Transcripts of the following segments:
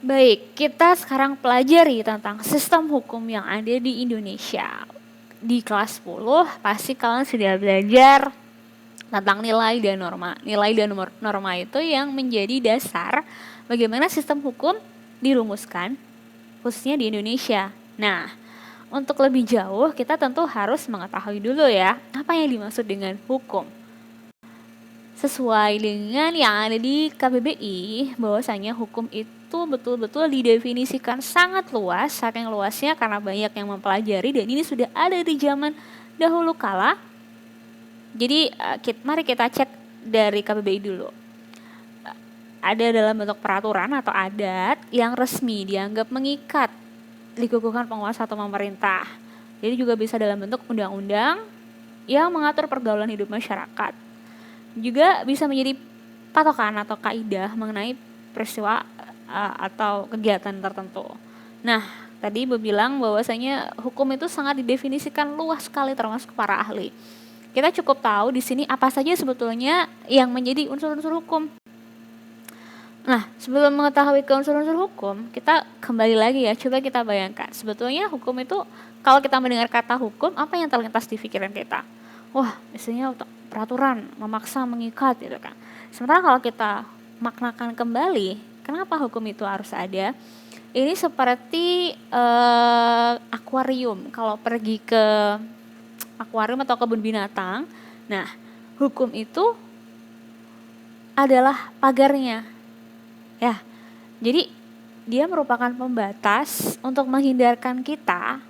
Baik, kita sekarang pelajari tentang sistem hukum yang ada di Indonesia. Di kelas 10 pasti kalian sudah belajar tentang nilai dan norma. Nilai dan norma itu yang menjadi dasar bagaimana sistem hukum dirumuskan khususnya di Indonesia. Nah, untuk lebih jauh kita tentu harus mengetahui dulu ya, apa yang dimaksud dengan hukum. Sesuai dengan yang ada di KBBI, bahwasanya hukum itu betul-betul didefinisikan sangat luas, saking luasnya karena banyak yang mempelajari dan ini sudah ada di zaman dahulu kala. Jadi mari kita cek dari KBBI dulu. Ada dalam bentuk peraturan atau adat yang resmi dianggap mengikat lingkungan penguasa atau pemerintah. Jadi juga bisa dalam bentuk undang-undang yang mengatur pergaulan hidup masyarakat. Juga bisa menjadi patokan atau kaidah mengenai peristiwa atau kegiatan tertentu. Nah, tadi Ibu bilang bahwasanya hukum itu sangat didefinisikan luas sekali termasuk para ahli. Kita cukup tahu di sini apa saja sebetulnya yang menjadi unsur-unsur hukum. Nah, sebelum mengetahui unsur-unsur hukum, kita kembali lagi ya, coba kita bayangkan. Sebetulnya hukum itu, kalau kita mendengar kata hukum, apa yang terlintas di pikiran kita? Wah, misalnya peraturan, memaksa, mengikat gitu kan. Sementara kalau kita maknakan kembali, kenapa hukum itu harus ada? Ini seperti akuarium. Kalau pergi ke akuarium atau kebun binatang, nah hukum itu adalah pagarnya. Ya, jadi dia merupakan pembatas untuk menghindarkan kita.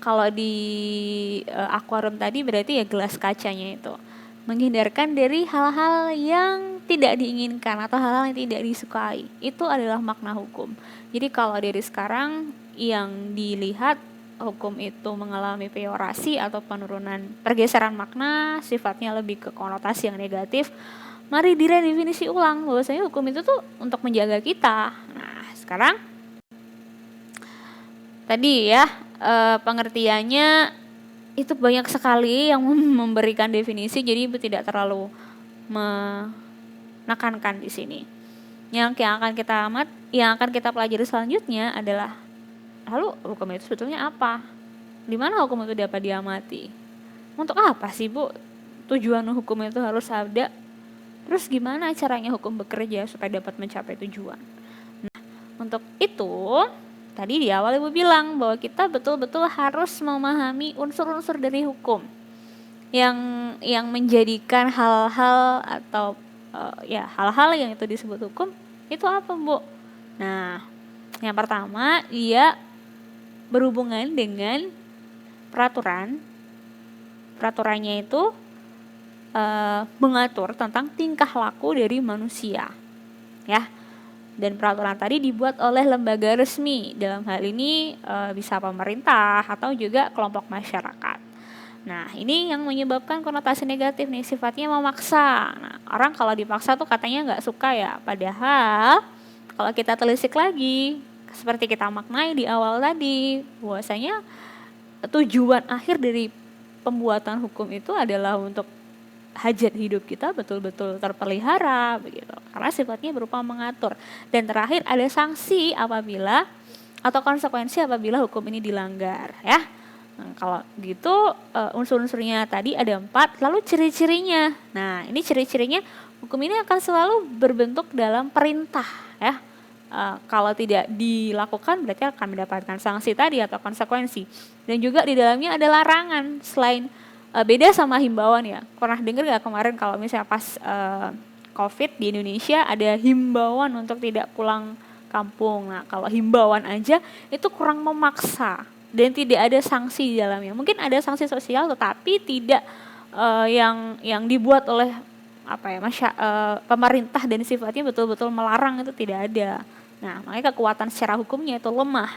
Kalau di akuarium tadi berarti ya gelas kacanya itu. Menghindarkan dari hal-hal yang tidak diinginkan atau hal-hal yang tidak disukai. Itu adalah makna hukum. Jadi kalau dari sekarang yang dilihat hukum itu mengalami peyorasi atau penurunan pergeseran makna, sifatnya lebih ke konotasi yang negatif, mari diredefinisi ulang bahwasanya hukum itu tuh untuk menjaga kita. Nah, sekarang tadi ya pengertiannya itu banyak sekali yang memberikan definisi, jadi Ibu tidak terlalu menekankan di sini. Yang akan kita pelajari selanjutnya adalah lalu hukum itu sebetulnya apa? Di mana hukum itu dapat diamati? Untuk apa sih Bu tujuan hukum itu harus ada? Terus gimana caranya hukum bekerja supaya dapat mencapai tujuan? Nah, untuk itu tadi di awal Ibu bilang bahwa kita betul-betul harus memahami unsur-unsur dari hukum yang menjadikan hal-hal atau hal-hal yang itu disebut hukum itu apa Bu? Nah, yang pertama dia berhubungan dengan peraturan. Peraturannya itu mengatur tentang tingkah laku dari manusia, ya. Dan peraturan tadi dibuat oleh lembaga resmi. Dalam hal ini bisa pemerintah atau juga kelompok masyarakat. Nah, ini yang menyebabkan konotasi negatif nih, sifatnya memaksa. Nah, orang kalau dipaksa tuh katanya nggak suka ya. Padahal kalau kita telisik lagi, seperti kita maknai di awal tadi, bahwasanya tujuan akhir dari pembuatan hukum itu adalah untuk hajat hidup kita betul-betul terpelihara begitu, karena sifatnya berupa mengatur. Dan terakhir ada sanksi apabila atau konsekuensi apabila hukum ini dilanggar ya. Nah, kalau gitu unsur-unsurnya tadi ada 4, lalu ciri-cirinya. Nah, ini ciri-cirinya hukum ini akan selalu berbentuk dalam perintah ya. Kalau tidak dilakukan berarti akan mendapatkan sanksi tadi atau konsekuensi. Dan juga di dalamnya ada larangan. Selain beda sama himbauan ya. Pernah dengar gak kemarin kalau misalnya pas COVID di Indonesia ada himbauan untuk tidak pulang kampung. Nah, kalau himbauan aja itu kurang memaksa dan tidak ada sanksi di dalamnya. Mungkin ada sanksi sosial tetapi tidak yang dibuat oleh pemerintah dan sifatnya betul-betul melarang, itu tidak ada. Nah, makanya kekuatan secara hukumnya itu lemah.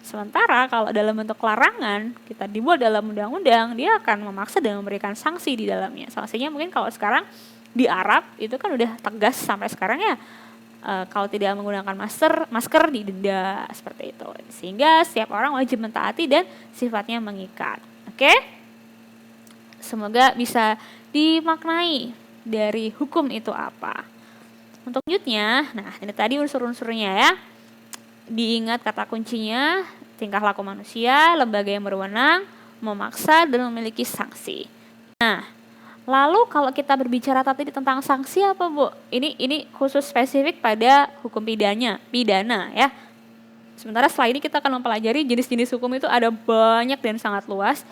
Sementara kalau dalam bentuk larangan, kita dibuat dalam undang-undang, dia akan memaksa dan memberikan sanksi di dalamnya. Sanksinya mungkin kalau sekarang di Arab itu kan udah tegas sampai sekarang ya, kalau tidak menggunakan masker didenda seperti itu. Sehingga setiap orang wajib mentaati dan sifatnya mengikat. Oke? Semoga bisa dimaknai dari hukum itu apa. Untuk selanjutnya, nah ini tadi unsur-unsurnya ya. Diingat kata kuncinya, tingkah laku manusia, lembaga yang berwenang, memaksa, dan memiliki sanksi. Nah, lalu kalau kita berbicara tadi tentang sanksi apa, Bu? Ini khusus spesifik pada hukum pidana ya. Sementara setelah ini kita akan mempelajari jenis-jenis hukum itu ada banyak dan sangat luas.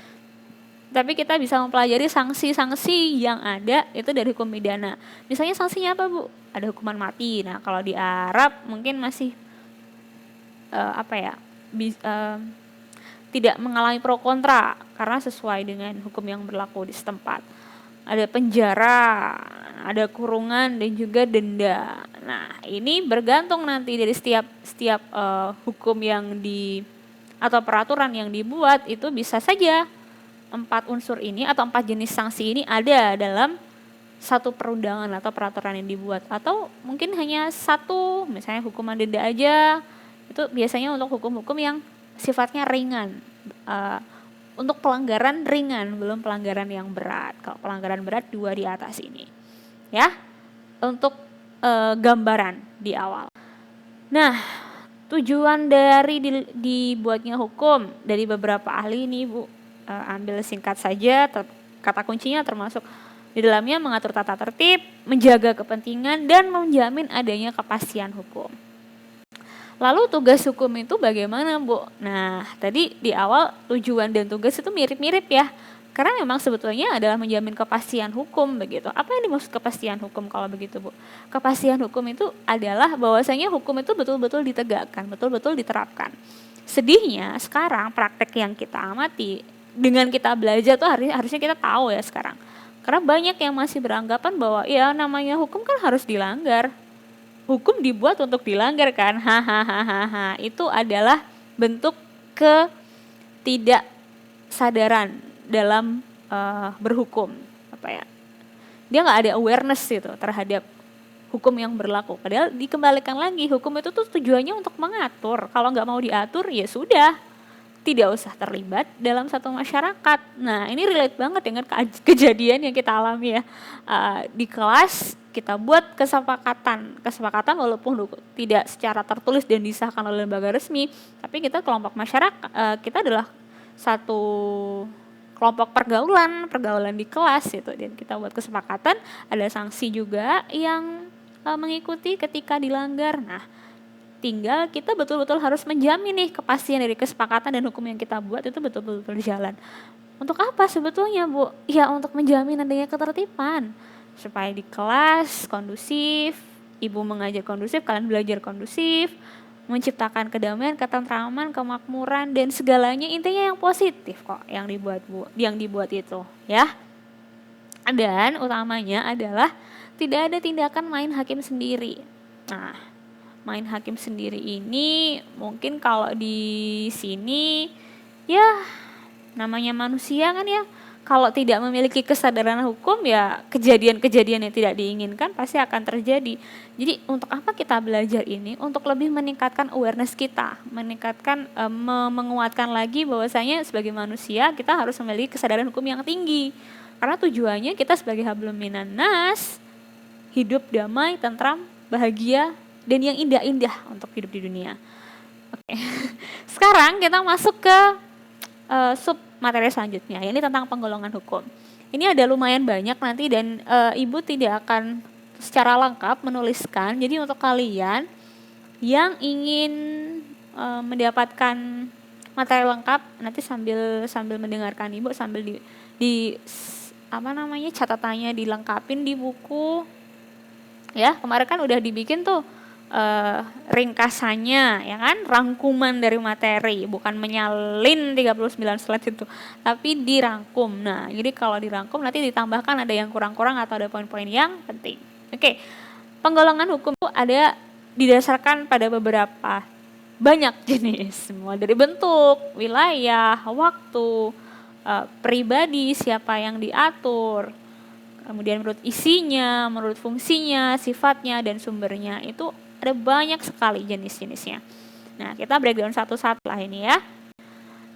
Tapi kita bisa mempelajari sanksi-sanksi yang ada itu dari hukum pidana. Misalnya sanksinya apa, Bu? Ada hukuman mati. Nah, kalau di Arab mungkin masih tidak mengalami pro kontra karena sesuai dengan hukum yang berlaku di setempat. Ada penjara, ada kurungan dan juga denda. Nah, ini bergantung nanti dari setiap hukum yang atau peraturan yang dibuat itu bisa saja 4 unsur ini atau 4 jenis sanksi ini ada dalam satu perundangan atau peraturan yang dibuat, atau mungkin hanya satu, misalnya hukuman denda aja. Itu biasanya untuk hukum-hukum yang sifatnya ringan, untuk pelanggaran ringan, belum pelanggaran yang berat. Kalau pelanggaran berat 2 di atas ini ya, untuk gambaran di awal. Nah, tujuan dari dibuatnya hukum dari beberapa ahli ini, Bu, ambil singkat saja, kata kuncinya termasuk di dalamnya mengatur tata tertib, menjaga kepentingan, dan menjamin adanya kepastian hukum. Lalu tugas hukum itu bagaimana, Bu? Nah, tadi di awal tujuan dan tugas itu mirip-mirip ya, karena memang sebetulnya adalah menjamin kepastian hukum begitu. Apa yang dimaksud kepastian hukum kalau begitu, Bu? Kepastian hukum itu adalah bahwasanya hukum itu betul-betul ditegakkan, betul-betul diterapkan. Sedihnya sekarang praktek yang kita amati, dengan kita belajar tuh harusnya kita tahu ya sekarang. Karena banyak yang masih beranggapan bahwa ya namanya hukum kan harus dilanggar. Hukum dibuat untuk dilanggar kan. Hahaha. Itu adalah bentuk ketidaksadaran dalam berhukum. Dia nggak ada awareness itu terhadap hukum yang berlaku. Padahal dikembalikan lagi, hukum itu tuh tujuannya untuk mengatur. Kalau nggak mau diatur ya sudah, tidak usah terlibat dalam satu masyarakat. Nah, ini relate banget dengan kejadian yang kita alami ya. Di kelas kita buat kesepakatan walaupun tidak secara tertulis dan disahkan oleh lembaga resmi, tapi kita kelompok masyarakat, kita adalah satu kelompok pergaulan di kelas itu, dan kita buat kesepakatan, ada sanksi juga yang mengikuti ketika dilanggar. Nah, tinggal kita betul-betul harus menjamin nih kepastian dari kesepakatan dan hukum yang kita buat itu betul-betul berjalan. Untuk apa sebetulnya, Bu? Ya untuk menjamin adanya ketertiban, supaya di kelas kondusif, ibu mengajar kondusif, kalian belajar kondusif, menciptakan kedamaian, ketentraman, kemakmuran, dan segalanya intinya yang positif kok yang dibuat itu ya. Dan utamanya adalah tidak ada tindakan main hakim sendiri. Nah, main hakim sendiri ini mungkin kalau di sini ya namanya manusia kan ya, kalau tidak memiliki kesadaran hukum ya kejadian-kejadian yang tidak diinginkan pasti akan terjadi. Jadi untuk apa kita belajar ini? Untuk lebih meningkatkan awareness kita, menguatkan lagi bahwasanya sebagai manusia kita harus memiliki kesadaran hukum yang tinggi. Karena tujuannya kita sebagai hablum minan nas, hidup damai, tentram, bahagia, dan yang indah-indah untuk hidup di dunia. Oke. Sekarang kita masuk ke sub materi selanjutnya, ini tentang penggolongan hukum. Ini ada lumayan banyak nanti dan Ibu tidak akan secara lengkap menuliskan. Jadi untuk kalian yang ingin mendapatkan materi lengkap nanti sambil mendengarkan Ibu, sambil di catatannya dilengkapin di buku. Ya, kemarin kan udah dibikin tuh ringkasannya ya kan, rangkuman dari materi, bukan menyalin 39 slide itu, tapi dirangkum. Nah, jadi kalau dirangkum nanti ditambahkan ada yang kurang-kurang atau ada poin-poin yang penting. Oke. Penggolongan hukum itu ada didasarkan pada beberapa banyak jenis, semua dari bentuk, wilayah, waktu, pribadi, siapa yang diatur, kemudian menurut isinya, menurut fungsinya, sifatnya, dan sumbernya. Itu ada banyak sekali jenis-jenisnya. Nah, kita breakdown satu-satu lah ini ya.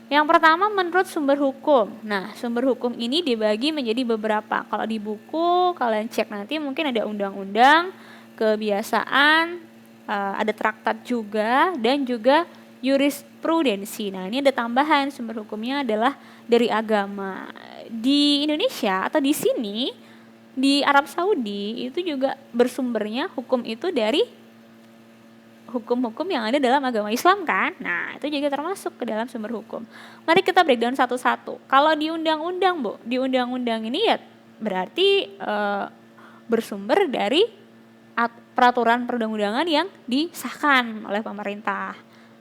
Yang pertama menurut sumber hukum. Nah, sumber hukum ini dibagi menjadi beberapa. Kalau di buku kalian cek nanti mungkin ada undang-undang, kebiasaan, ada traktat juga, dan juga jurisprudensi. Nah, ini ada tambahan, sumber hukumnya adalah dari agama. Di Indonesia atau di sini, di Arab Saudi itu juga bersumbernya hukum itu dari hukum-hukum yang ada dalam agama Islam kan. Nah, itu juga termasuk ke dalam sumber hukum. Mari kita breakdown satu-satu. Kalau di undang-undang, Bu, di undang-undang ini ya berarti bersumber dari peraturan perundang-undangan yang disahkan oleh pemerintah.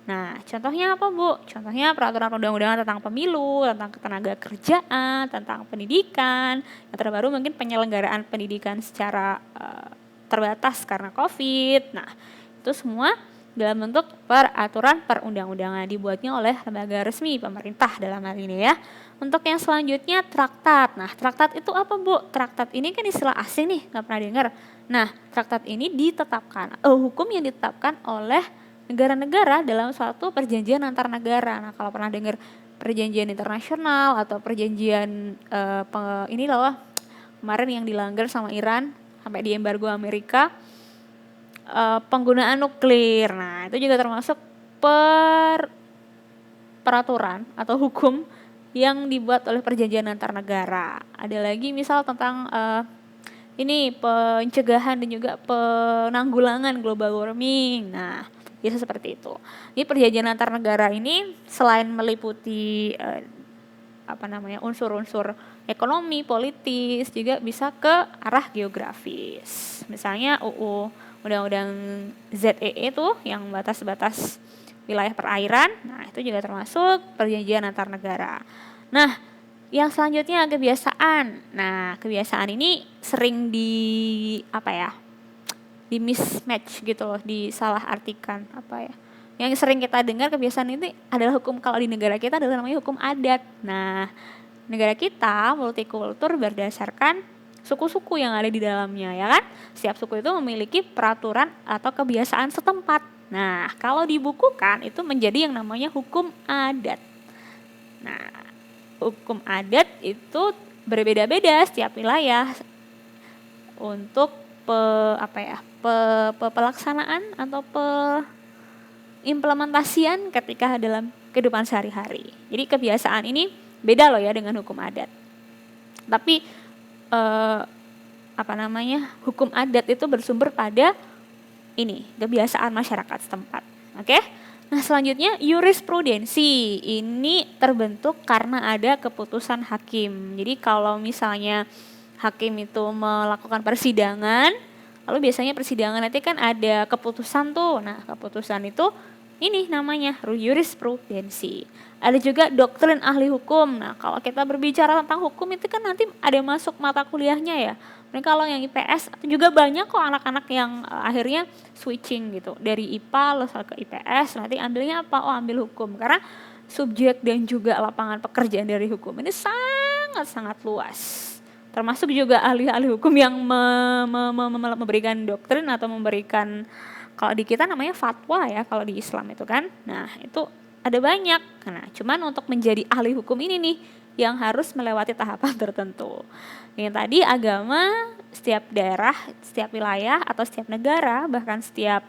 Nah, contohnya apa, Bu? Contohnya peraturan perundang-undangan tentang pemilu, tentang ketenaga kerjaan, tentang pendidikan. Yang terbaru mungkin penyelenggaraan pendidikan secara terbatas karena COVID. Nah, itu semua dalam bentuk peraturan perundang-undangan dibuatnya oleh lembaga resmi pemerintah dalam hal ini ya. Untuk yang selanjutnya traktat. Nah, traktat itu apa, Bu? Traktat ini kan istilah asing nih, nggak pernah dengar. Nah, traktat ini ditetapkan, hukum yang ditetapkan oleh negara-negara dalam suatu perjanjian antar negara. Nah, kalau pernah dengar perjanjian internasional atau perjanjian ini loh kemarin yang dilanggar sama Iran sampai diembargo Amerika, penggunaan nuklir. Nah, itu juga termasuk peraturan atau hukum yang dibuat oleh perjanjian antar negara. Ada lagi misal tentang ini pencegahan dan juga penanggulangan global warming. Nah, biasa seperti itu. Ini perjanjian antar negara ini selain meliputi unsur-unsur ekonomi, politis, juga bisa ke arah geografis. Misalnya Undang-Undang ZEE itu yang batas-batas wilayah perairan. Nah, itu juga termasuk perjanjian antar negara. Nah, yang selanjutnya kebiasaan. Nah, kebiasaan ini sering di mismatch gitu loh, disalahartikan Yang sering kita dengar kebiasaan ini adalah hukum, kalau di negara kita adalah namanya hukum adat. Nah, negara kita multikultur berdasarkan suku-suku yang ada di dalamnya, ya kan? Setiap suku itu memiliki peraturan atau kebiasaan setempat. Nah, kalau dibukukan itu menjadi yang namanya hukum adat. Nah, hukum adat itu berbeda-beda setiap wilayah untuk pelaksanaan atau implementasian ketika dalam kehidupan sehari-hari. Jadi kebiasaan ini beda loh ya dengan hukum adat. Tapi hukum adat itu bersumber pada kebiasaan masyarakat setempat. Oke? Nah, selanjutnya jurisprudensi. Ini terbentuk karena ada keputusan hakim. Jadi kalau misalnya hakim itu melakukan persidangan, lalu biasanya persidangan nanti kan ada keputusan tuh. Nah, keputusan itu ini namanya jurisprudensi. Ada juga doktrin ahli hukum. Nah, kalau kita berbicara tentang hukum itu kan nanti ada masuk mata kuliahnya ya. Nah, kalau yang IPS juga banyak kok anak-anak yang akhirnya switching gitu. Dari IPA lalu ke IPS, nanti ambilnya apa? Oh, ambil hukum. Karena subjek dan juga lapangan pekerjaan dari hukum ini sangat-sangat luas. Termasuk juga ahli-ahli hukum yang memberikan doktrin atau memberikan, kalau di kita namanya fatwa ya, kalau di Islam itu kan. Nah, itu ada banyak. Nah, cuman untuk menjadi ahli hukum ini nih yang harus melewati tahapan tertentu. Yang tadi agama, setiap daerah, setiap wilayah atau setiap negara, bahkan setiap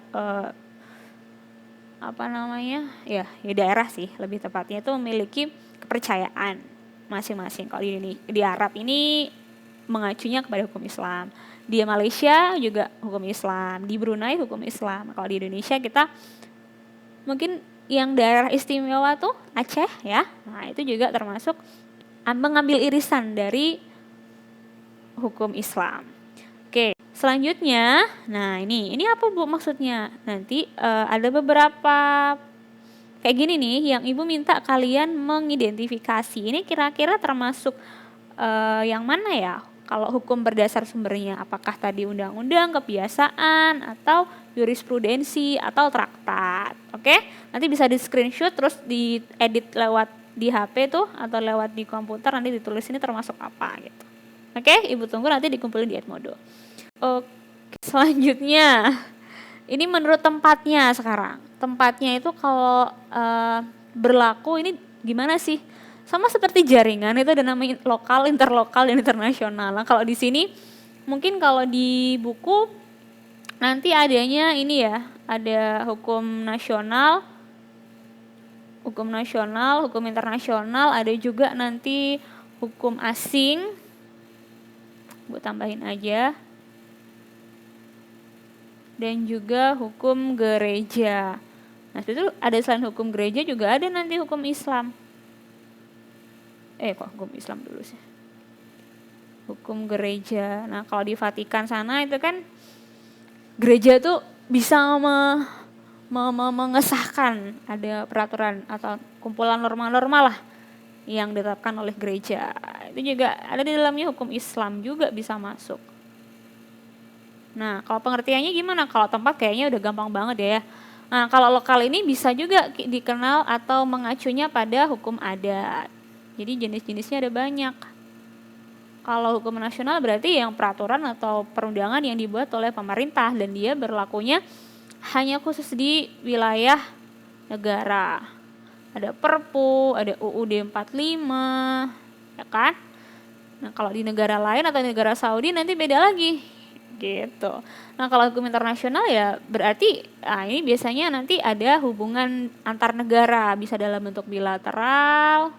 daerah sih lebih tepatnya, itu memiliki kepercayaan masing-masing. Kalau di Arab ini mengacunya kepada hukum Islam. Di Malaysia juga hukum Islam, di Brunei hukum Islam. Kalau di Indonesia kita mungkin yang daerah istimewa tuh Aceh ya. Nah, itu juga termasuk mengambil irisan dari hukum Islam. Oke, selanjutnya, nah ini apa Bu maksudnya? Nanti ada beberapa kayak gini nih yang Ibu minta kalian mengidentifikasi. Ini kira-kira termasuk yang mana ya? Kalau hukum berdasar sumbernya, apakah tadi undang-undang, kebiasaan, atau jurisprudensi, atau traktat. Oke, nanti bisa di screenshot terus diedit lewat di HP tuh atau lewat di komputer, nanti ditulis ini termasuk apa gitu. Oke, Ibu tunggu nanti dikumpulin di Edmodo. Oke, selanjutnya ini menurut tempatnya sekarang. Tempatnya itu kalau berlaku ini gimana sih? Sama seperti jaringan itu ada namanya lokal, interlokal, dan internasional. Nah, kalau di sini mungkin kalau di buku nanti adanya ini ya, ada hukum nasional, hukum internasional, ada juga nanti hukum asing. Gue tambahin aja. Dan juga hukum gereja. Nah, itu ada selain hukum gereja juga ada nanti hukum Islam. Kok hukum Islam dulu sih? Hukum gereja. Nah, kalau di Vatikan sana itu kan gereja tuh bisa mengesahkan ada peraturan atau kumpulan norma-norma lah yang ditetapkan oleh gereja. Itu juga ada di dalamnya hukum Islam juga bisa masuk. Nah, kalau pengertiannya gimana? Kalau tempat kayaknya udah gampang banget ya. Nah, kalau lokal ini bisa juga dikenal atau mengacunya pada hukum adat. Jadi jenis-jenisnya ada banyak. Kalau hukum nasional berarti yang peraturan atau perundangan yang dibuat oleh pemerintah dan dia berlakunya hanya khusus di wilayah negara. Ada Perpu, ada UUD 45, ya kan? Nah, kalau di negara lain atau di negara Saudi nanti beda lagi. Gitu. Nah, kalau hukum internasional ya berarti ini biasanya nanti ada hubungan antar negara, bisa dalam bentuk bilateral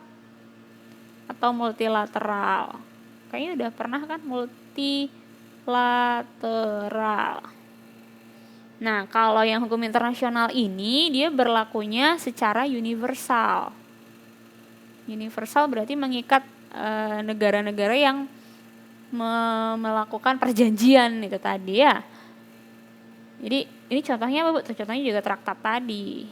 atau multilateral. Kayaknya udah pernah kan multilateral. Nah, kalau yang hukum internasional ini dia berlakunya secara universal. Universal berarti mengikat negara-negara yang melakukan perjanjian itu tadi ya. Jadi ini contohnya apa Bu? Contohnya juga traktat tadi.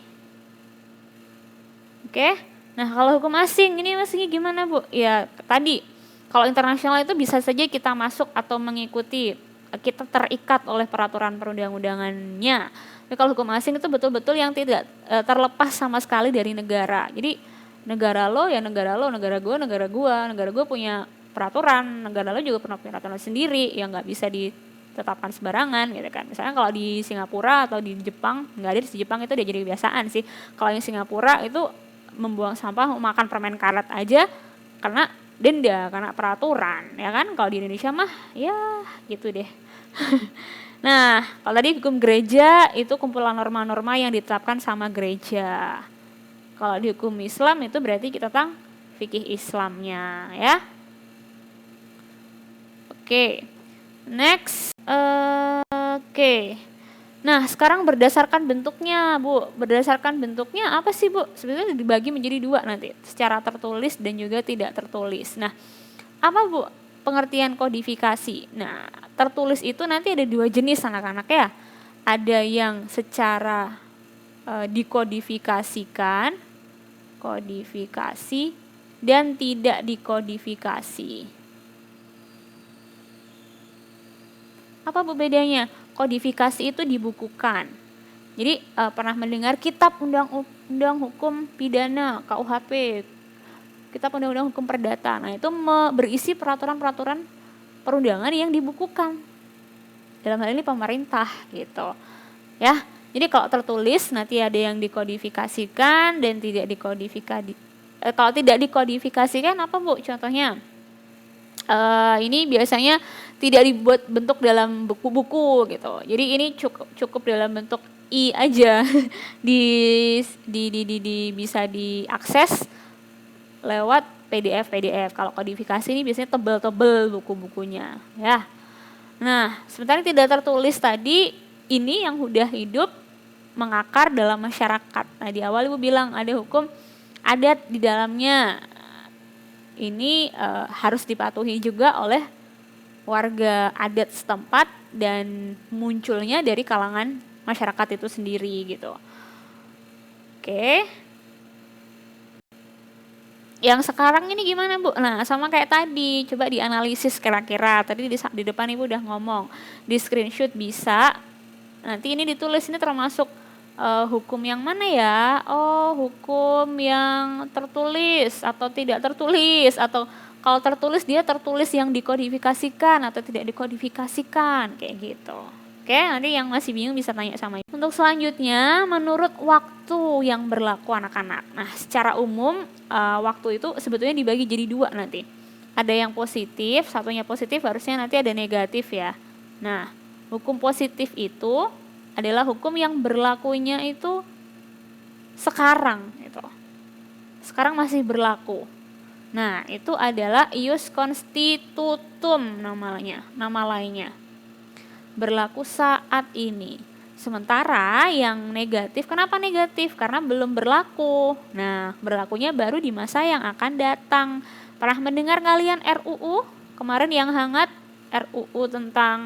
Oke. Nah, kalau hukum asing ini asingnya gimana Bu? Ya tadi kalau internasional itu bisa saja kita masuk atau mengikuti, kita terikat oleh peraturan perundang-undangannya. Tapi kalau hukum asing itu betul-betul yang tidak terlepas sama sekali dari negara. Jadi negara lo ya negara lo, negara gue punya peraturan, negara lo juga punya peraturan sendiri yang nggak bisa ditetapkan sembarangan gitu kan. Misalnya kalau di Singapura atau di Jepang, nggak ada di Jepang itu udah jadi kebiasaan sih. Kalau yang Singapura itu membuang sampah, makan permen karet aja karena denda, karena peraturan ya kan. Kalau di Indonesia mah ya gitu deh. Nah, kalau tadi hukum gereja itu kumpulan norma-norma yang ditetapkan sama gereja. Kalau di hukum Islam itu berarti kita tentang fikih Islamnya ya. Oke. Next. Oke. Nah, sekarang berdasarkan bentuknya, Bu. Berdasarkan bentuknya apa sih, Bu? Sebenarnya dibagi menjadi dua nanti, secara tertulis dan juga tidak tertulis. Nah, apa, Bu, pengertian kodifikasi? Nah, tertulis itu nanti ada dua jenis anak-anak ya. Ada yang secara dikodifikasikan, kodifikasi, dan tidak dikodifikasi. Apa Bu bedanya? Kodifikasi itu dibukukan. Jadi pernah mendengar kitab undang-undang hukum pidana KUHP, kitab undang-undang hukum perdata. Nah, itu berisi peraturan-peraturan perundangan yang dibukukan. Dalam hal ini pemerintah gitu. Ya. Jadi kalau tertulis nanti ada yang dikodifikasikan dan tidak dikodifikasi. Kalau tidak dikodifikasikan apa Bu? Contohnya ini biasanya tidak dibuat bentuk dalam buku-buku gitu. Jadi ini cukup dalam bentuk aja bisa diakses lewat PDF. Kalau kodifikasi ini biasanya tebel-tebel buku-bukunya ya. Nah, sementara tidak tertulis tadi ini yang udah hidup mengakar dalam masyarakat. Nah, di awal Ibu bilang ada hukum adat di dalamnya. Ini harus dipatuhi juga oleh warga adat setempat dan munculnya dari kalangan masyarakat itu sendiri gitu. Oke. Yang sekarang ini gimana Bu? Nah, sama kayak tadi, coba dianalisis kira-kira. Tadi di depan Ibu udah ngomong, di screenshot bisa. Nanti ini ditulis, ini termasuk hukum yang mana ya? Oh, hukum yang tertulis atau tidak tertulis, atau kalau tertulis dia tertulis yang dikodifikasikan atau tidak dikodifikasikan, kayak gitu. Oke, nanti yang masih bingung bisa tanya sama Ibu. Untuk selanjutnya, menurut waktu yang berlaku anak-anak. Nah, secara umum waktu itu sebetulnya dibagi jadi dua nanti. Ada yang positif, satunya positif harusnya nanti ada negatif ya. Nah, Hukum positif itu adalah hukum yang berlakunya itu sekarang gitu. Sekarang masih berlaku. Nah, itu adalah ius constitutum namanya, nama lainnya. Berlaku saat ini. Sementara yang negatif, kenapa negatif? Karena belum berlaku. Nah, berlakunya baru di masa yang akan datang. Pernah mendengar kalian RUU? Kemarin yang hangat RUU tentang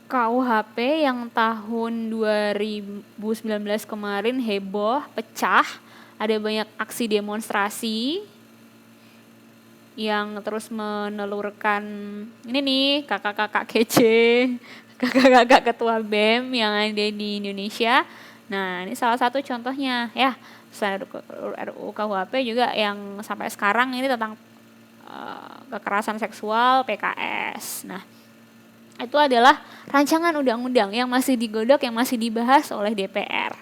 KUHP yang tahun 2019 kemarin heboh, pecah, ada banyak aksi demonstrasi yang terus menelurkan ini nih kakak-kakak kece, kakak-kakak ketua BEM yang ada di Indonesia. Nah, ini salah satu contohnya ya. Selain RUU KUHP juga yang sampai sekarang ini tentang kekerasan seksual PKS. Nah, itu adalah rancangan undang-undang yang masih digodok, yang masih dibahas oleh DPR.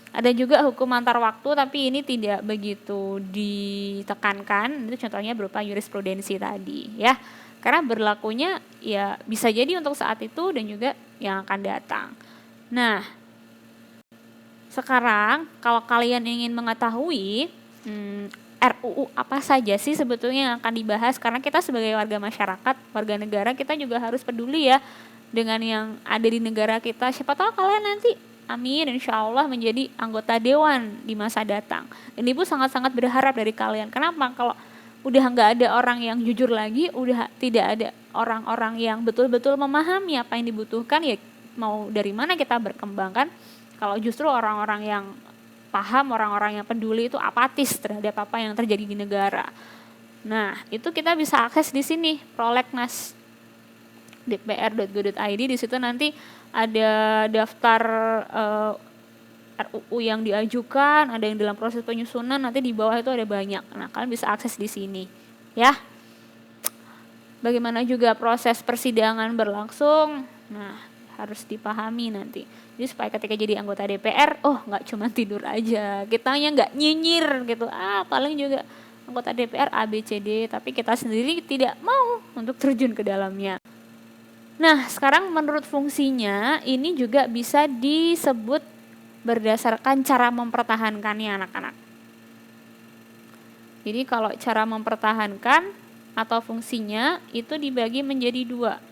Ada juga hukum antar waktu, tapi ini tidak begitu ditekankan. Itu contohnya berupa jurisprudensi tadi ya. Karena berlakunya ya bisa jadi untuk saat itu dan juga yang akan datang. Nah, sekarang kalau kalian ingin mengetahui RUU apa saja sih sebetulnya yang akan dibahas, karena kita sebagai warga masyarakat, warga negara, kita juga harus peduli ya dengan yang ada di negara kita. Siapa tahu kalian nanti, amin, insya Allah menjadi anggota dewan di masa datang. Dan Ibu sangat-sangat berharap dari kalian. Kenapa? Kalau udah nggak ada orang yang jujur lagi, udah tidak ada orang-orang yang betul-betul memahami apa yang dibutuhkan, ya mau dari mana kita berkembang kan? Kalau justru orang-orang yang paham, orang-orang yang peduli itu apatis terhadap apa yang terjadi di negara. Nah, itu kita bisa akses di sini, prolegnas dpr.go.id. Di situ nanti ada daftar RUU yang diajukan, ada yang dalam proses penyusunan, nanti di bawah itu ada banyak. Nah, kalian bisa akses di sini, ya. Bagaimana juga proses persidangan berlangsung, nah harus dipahami nanti. Jadi supaya ketika jadi anggota DPR, nggak cuma tidur aja, kitanya nggak nyinyir gitu, paling juga anggota DPR ABCD, tapi kita sendiri tidak mau untuk terjun ke dalamnya. Nah, sekarang menurut fungsinya ini juga bisa disebut berdasarkan cara mempertahankannya anak-anak. Jadi kalau cara mempertahankan atau fungsinya itu dibagi menjadi 2.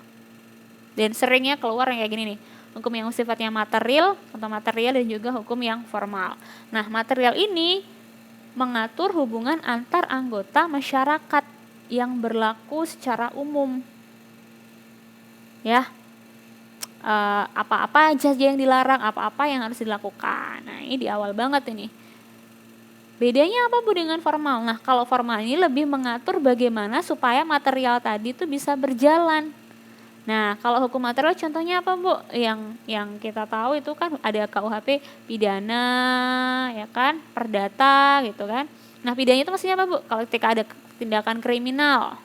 Dan seringnya keluar yang kayak gini nih, hukum yang sifatnya material atau material dan juga hukum yang formal. Nah, material ini mengatur hubungan antar anggota masyarakat yang berlaku secara umum. Ya, apa-apa aja yang dilarang, apa-apa yang harus dilakukan. Nah, ini di awal banget ini. Bedanya apa Bu dengan formal? Nah, kalau formal ini lebih mengatur bagaimana supaya material tadi itu bisa berjalan. Nah, kalau hukum material contohnya apa Bu? Yang kita tahu itu kan ada KUHP pidana, ya kan, perdata gitu kan. Nah, pidana itu maksudnya apa Bu? Kalau ketika ada tindakan kriminal.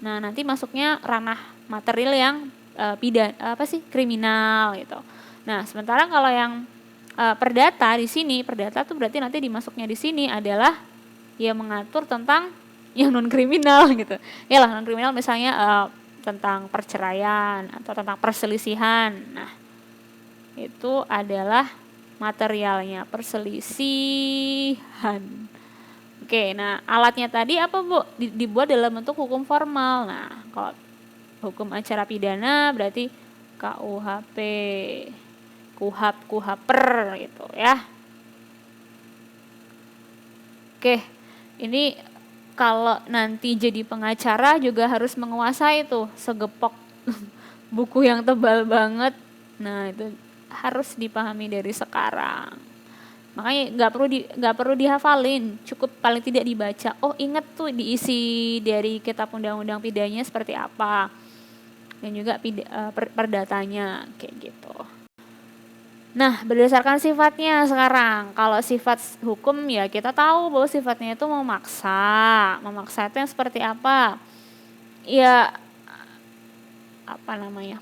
Nah, nanti masuknya ranah material yang kriminal gitu. Nah, sementara kalau yang perdata di sini, perdata tuh berarti nanti dimasuknya di sini adalah ya mengatur tentang yang non kriminal gitu. Ya lah, non kriminal misalnya tentang perceraian atau tentang perselisihan. Nah, itu adalah materialnya, perselisihan. Oke, nah alatnya tadi apa Bu? Dibuat dalam bentuk hukum formal. Nah, kalau hukum acara pidana berarti KUHP, KUHAP, KUHAPER gitu ya. Oke, ini kalau nanti jadi pengacara juga harus menguasai tuh segepok buku yang tebal banget. Nah, itu harus dipahami dari sekarang. Makanya nggak perlu dihafalin, cukup paling tidak dibaca. Ingat tuh diisi dari kitab undang-undang pidananya seperti apa, dan juga perdatanya kayak gitu. Nah, berdasarkan sifatnya sekarang, kalau sifat hukum ya kita tahu bahwa sifatnya itu memaksa. Memaksa itu yang seperti apa? Ya,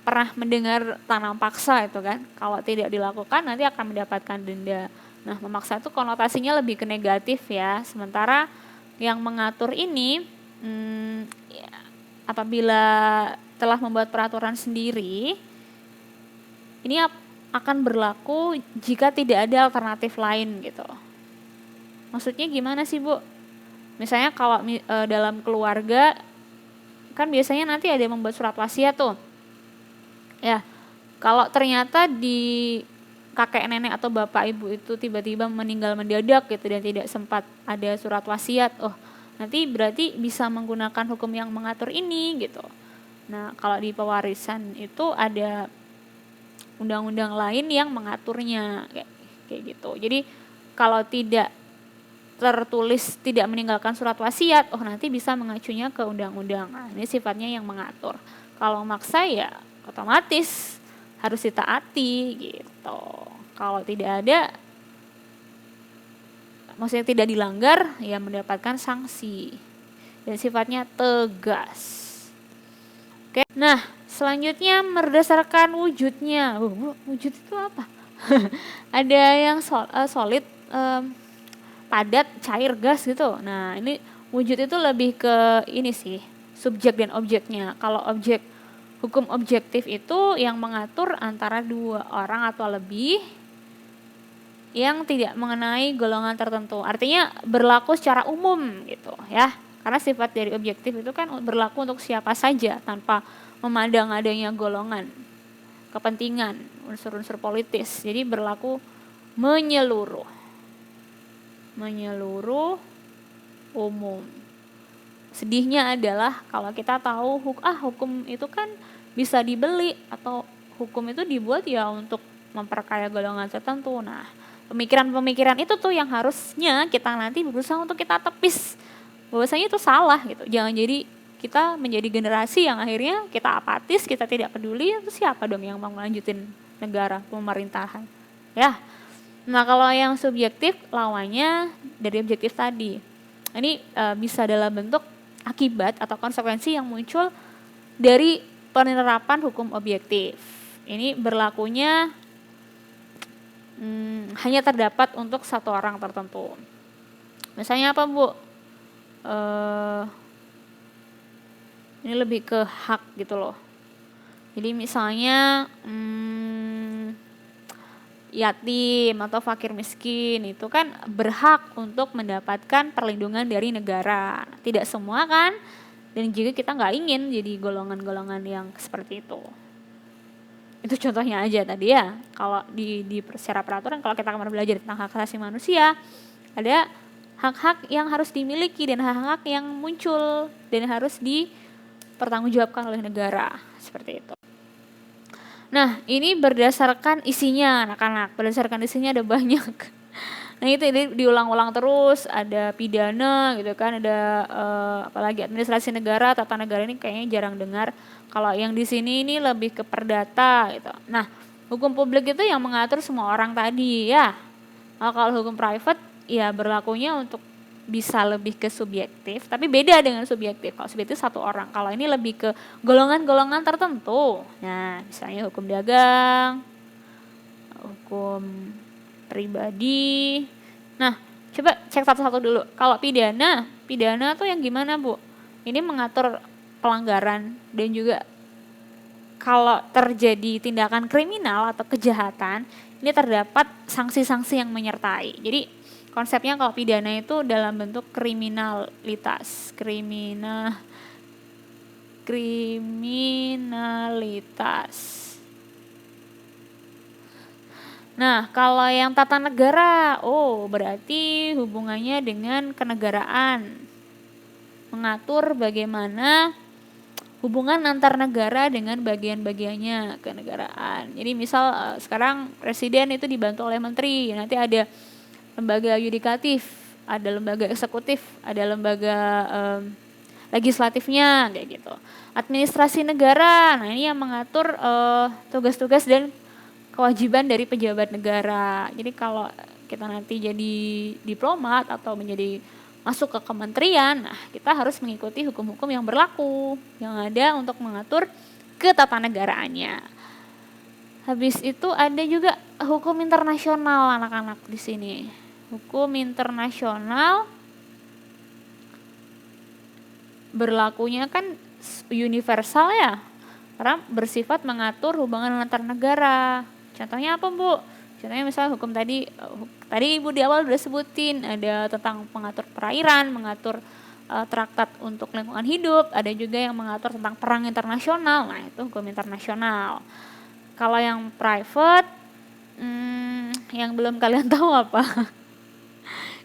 pernah mendengar tanam paksa itu kan? Kalau tidak dilakukan nanti akan mendapatkan denda. Nah, memaksa itu konotasinya lebih ke negatif ya. Sementara yang mengatur ini, apabila telah membuat peraturan sendiri, ini akan berlaku jika tidak ada alternatif lain gitu. Maksudnya gimana sih, Bu? Misalnya kalau dalam keluarga kan biasanya nanti ada yang membuat surat wasiat tuh. Ya, kalau ternyata di kakek nenek atau bapak ibu itu tiba-tiba meninggal mendadak gitu dan tidak sempat ada surat wasiat, nanti berarti bisa menggunakan hukum yang mengatur ini gitu. Nah, kalau di pewarisan itu ada undang-undang lain yang mengaturnya kayak gitu. Jadi kalau tidak tertulis tidak meninggalkan surat wasiat, nanti bisa mengacunya ke undang-undang. Nah, ini sifatnya yang mengatur. Kalau maksa ya otomatis harus ditaati gitu. Kalau tidak ada, maksudnya tidak dilanggar, ya mendapatkan sanksi dan sifatnya tegas. Oke. Nah, selanjutnya berdasarkan wujudnya. Wujud itu apa? Ada yang solid, padat, cair, gas gitu. Nah, ini wujud itu lebih ke ini sih, subjek dan objeknya. Kalau hukum objektif itu yang mengatur antara dua orang atau lebih yang tidak mengenai golongan tertentu. Artinya berlaku secara umum gitu ya. Karena sifat dari objektif itu kan berlaku untuk siapa saja tanpa memandang adanya golongan, kepentingan, unsur-unsur politis. Jadi berlaku menyeluruh umum. Sedihnya adalah kalau kita tahu hukum itu kan bisa dibeli atau hukum itu dibuat ya untuk memperkaya golongan tertentu. Nah, pemikiran-pemikiran itu tuh yang harusnya kita nanti berusaha untuk kita tepis. Bahwasanya itu salah gitu. Jangan jadi kita menjadi generasi yang akhirnya kita apatis, kita tidak peduli, itu siapa dong yang mau melanjutin negara, pemerintahan. Ya. Nah, kalau yang subjektif lawannya dari objektif tadi. Ini bisa dalam bentuk akibat atau konsekuensi yang muncul dari penerapan hukum objektif. Ini berlakunya hanya terdapat untuk satu orang tertentu. Misalnya apa, Bu? Ini lebih ke hak gitu loh. Jadi misalnya yatim atau fakir miskin itu kan berhak untuk mendapatkan perlindungan dari negara. Tidak semua kan, dan juga kita nggak ingin jadi golongan-golongan yang seperti itu. Itu contohnya aja tadi ya. Kalau di secara peraturan, kalau kita kemarin belajar tentang hak asasi manusia, ada hak-hak yang harus dimiliki dan hak-hak yang muncul dan harus dipertanggungjawabkan oleh negara, seperti itu. Nah, ini berdasarkan isinya anak-anak. Berdasarkan isinya ada banyak. Nah, itu diulang-ulang terus, ada pidana gitu kan, ada apalagi administrasi negara, tata negara ini kayaknya jarang dengar. Kalau yang di sini ini lebih ke perdata gitu. Nah, hukum publik itu yang mengatur semua orang tadi ya. Nah, kalau hukum private ya berlakunya untuk bisa lebih ke subjektif, tapi beda dengan subjektif. Kalau subjektif satu orang, kalau ini lebih ke golongan-golongan tertentu. Nah, misalnya hukum dagang, hukum pribadi. Nah, coba cek satu-satu dulu. Kalau pidana tuh yang gimana, Bu? Ini mengatur pelanggaran dan juga kalau terjadi tindakan kriminal atau kejahatan, ini terdapat sanksi-sanksi yang menyertai. Jadi konsepnya kalau pidana itu dalam bentuk kriminalitas. Nah, kalau yang tata negara, berarti hubungannya dengan kenegaraan. Mengatur bagaimana hubungan antar negara dengan bagian-bagiannya kenegaraan. Jadi misal sekarang presiden itu dibantu oleh menteri, nanti ada lembaga yudikatif, ada lembaga eksekutif, ada lembaga legislatifnya kayak gitu. Administrasi negara, nah ini yang mengatur tugas-tugas dan kewajiban dari pejabat negara. Jadi kalau kita nanti jadi diplomat atau menjadi masuk ke kementerian, nah kita harus mengikuti hukum-hukum yang berlaku, yang ada untuk mengatur ketatanegaraannya. Habis itu ada juga hukum internasional anak-anak di sini. Hukum internasional berlakunya kan universal ya. karena bersifat mengatur hubungan antar negara. Contohnya apa, Bu? Contohnya misalnya hukum tadi Ibu di awal udah sebutin, ada tentang mengatur perairan, mengatur traktat untuk lingkungan hidup, ada juga yang mengatur tentang perang internasional. Nah, itu hukum internasional. Kalau yang private, yang belum kalian tahu apa?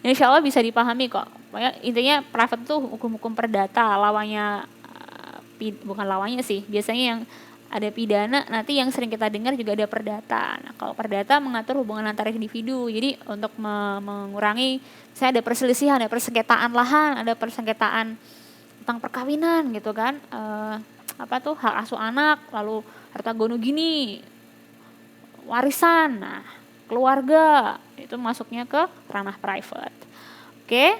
Insya Allah bisa dipahami kok. Pokoknya intinya private itu hukum-hukum perdata, lawannya bukan lawannya sih. Biasanya yang ada pidana, nanti yang sering kita dengar juga ada perdata. Nah, kalau perdata mengatur hubungan antar individu. Jadi untuk mengurangi, saya ada perselisihan, ada persengketaan lahan, ada persengketaan tentang perkawinan gitu kan. Hak asuh anak, lalu harta gono gini, warisan. Nah, keluarga itu masuknya ke ranah private. Oke.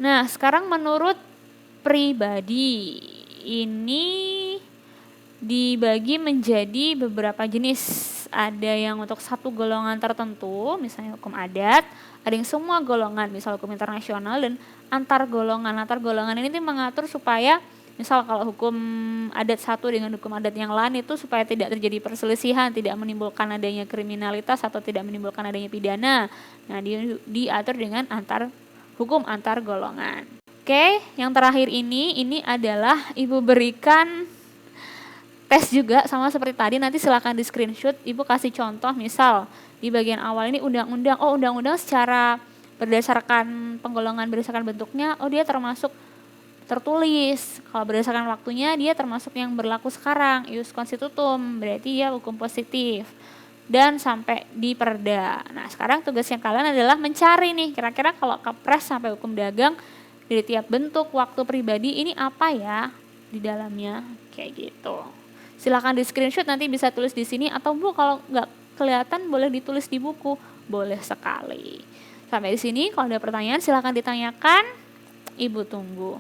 Nah, sekarang menurut pribadi ini dibagi menjadi beberapa jenis. Ada yang untuk satu golongan tertentu, misalnya hukum adat, ada yang semua golongan, misal hukum internasional, dan antar golongan. Antar golongan ini mengatur supaya misal kalau hukum adat satu dengan hukum adat yang lain itu supaya tidak terjadi perselisihan, tidak menimbulkan adanya kriminalitas atau tidak menimbulkan adanya pidana. Nah, diatur dengan hukum antar golongan. Oke, yang terakhir ini adalah Ibu berikan tes juga sama seperti tadi, nanti silakan di screenshot. Ibu kasih contoh, misal di bagian awal ini undang-undang. Oh, undang-undang secara berdasarkan penggolongan, berdasarkan bentuknya, oh dia termasuk tertulis. Kalau berdasarkan waktunya, dia termasuk yang berlaku sekarang, ius constitutum, berarti dia hukum positif. Dan sampai di perda. Nah, sekarang tugasnya kalian adalah mencari nih, kira-kira kalau kepres sampai hukum dagang, dari tiap bentuk waktu pribadi ini apa ya di dalamnya, kayak gitu. Silakan di screenshot, nanti bisa tulis di sini, atau Bu kalau nggak kelihatan boleh ditulis di buku, boleh sekali. Sampai di sini, kalau ada pertanyaan silakan ditanyakan, Ibu tunggu.